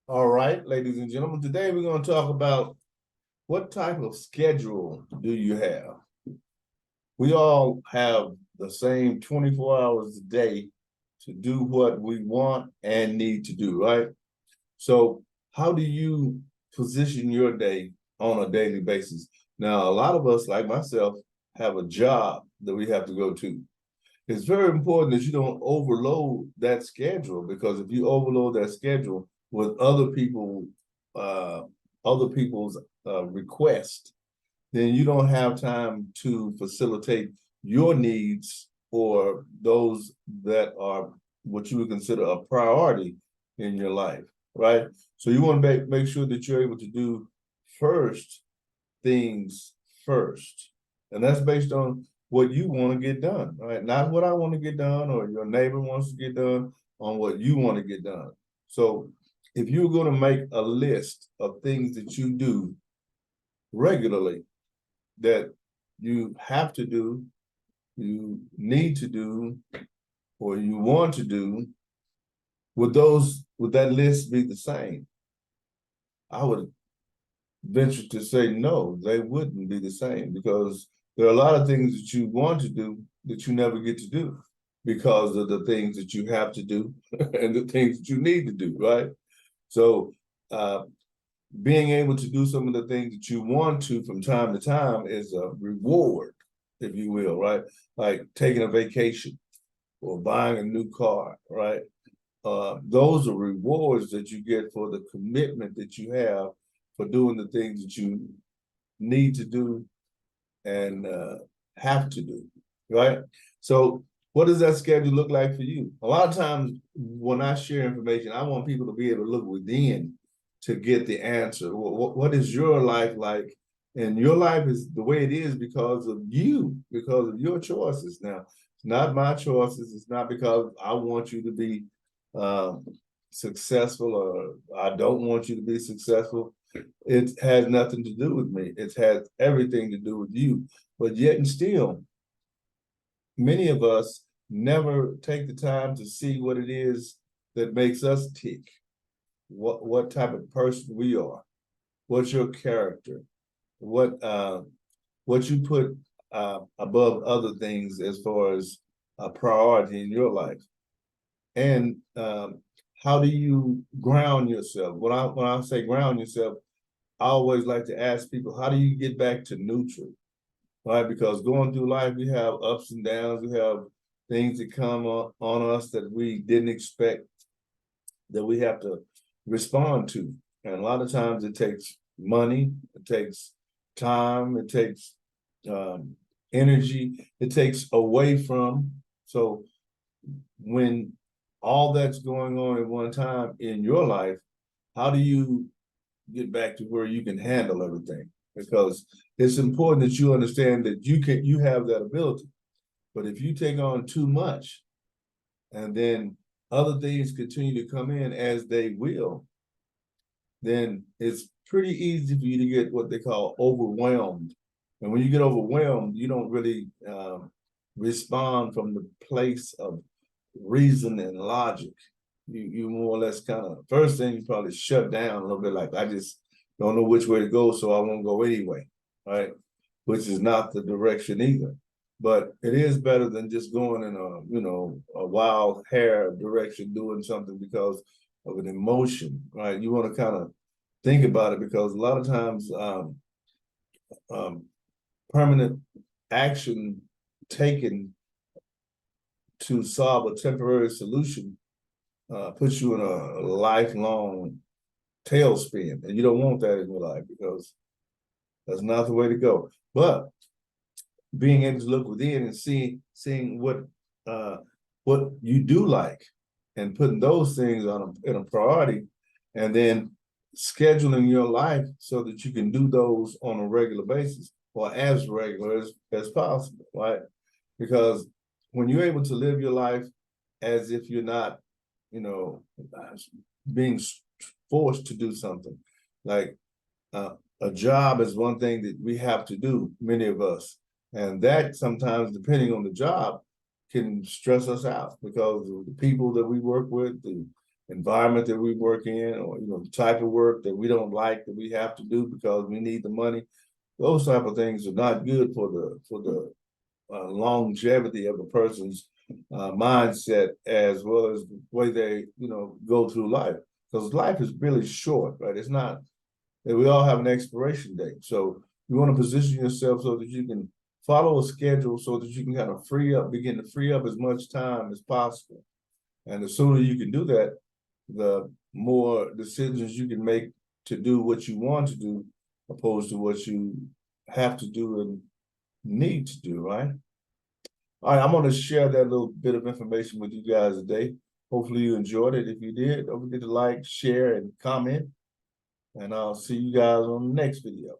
All right, ladies and gentlemen, today we're going to talk about what type of schedule do you have? We all have the same 24 hours a day to do what we want and need to do, right? So, how do you position your day on a daily basis? Now, a lot of us, like myself, have a job that we have to go to. It's very important that you don't overload that schedule, because if you overload that schedule with uh, other people's requests, then you don't have time to facilitate your needs or those that are what you would consider a priority in your life, right? So you want to make sure that you're able to do first things first. And that's based on what you want to get done, right? Not what I want to get done or your neighbor wants to get done, on what you want to get done. So if you're going to make a list of things that you do regularly, that you have to do, you need to do, or you want to do, would that list be the same? I would venture to say no, they wouldn't be the same, because there are a lot of things that you want to do that you never get to do because of the things that you have to do and the things that you need to do, right? So uh, being able to do some of the things that you want to from time to time is a reward, if you will, right? Like taking a vacation or buying a new car, right? Those are rewards that you get for the commitment that you have for doing the things that you need to do and have to do, right? So, what does that schedule look like for you? A lot of times, when I share information, I want people to be able to look within to get the answer. What is your life like? And your life is the way it is because of you, because of your choices. Now, it's not my choices. It's not because I want you to be um, successful or I don't want you to be successful. It has nothing to do with me. It has everything to do with you. But yet and still, many of us never take the time to see what it is that makes us tick, what type of person we are, what's your character, what you put above other things as far as a priority in your life, and how do you ground yourself? When I say ground yourself, I always like to ask people, how do you get back to neutral? Right? Because going through life, we have ups and downs, we have things that come on us that we didn't expect, that we have to respond to. And a lot of times it takes money, it takes time, it takes um, energy, it takes away from. So when all that's going on at one time in your life, how do you get back to where you can handle everything? Because it's important that you understand that you have that ability. But if you take on too much and then other things continue to come in as they will, then it's pretty easy for you to get what they call overwhelmed. And when you get overwhelmed, you don't really respond from the place of reason and logic. You more or less kind of, first thing, you probably shut down a little bit, like I just don't know which way to go, so I won't go anyway, right? Which is not the direction either. But it is better than just going in a wild hair direction, doing something because of an emotion, right? You want to kind of think about it, because a lot of times um, permanent action taken to solve a temporary solution puts you in a lifelong tailspin, and you don't want that in your life, because that's not the way to go. But being able to look within and seeing what you do like, and putting those things in a priority, and then scheduling your life so that you can do those on a regular basis, or as regular as possible, right? Because when you're able to live your life as if you're not, you know, being forced to do something, like uh, a job is one thing that we have to do, many of us. And that sometimes, depending on the job, can stress us out because of the people that we work with, the environment that we work in, or the type of work that we don't like that we have to do because we need the money. Those type of things are not good for the longevity of a person's mindset, as well as the way they go through life. Because life is really short, right? It's not that we all have an expiration date. So you want to position yourself so that you can follow a schedule so that you can kind of begin to free up as much time as possible. And the sooner you can do that, the more decisions you can make to do what you want to do, opposed to what you have to do and need to do, right? All right, I'm going to share that little bit of information with you guys today. Hopefully you enjoyed it. If you did, don't forget to like, share, and comment. And I'll see you guys on the next video.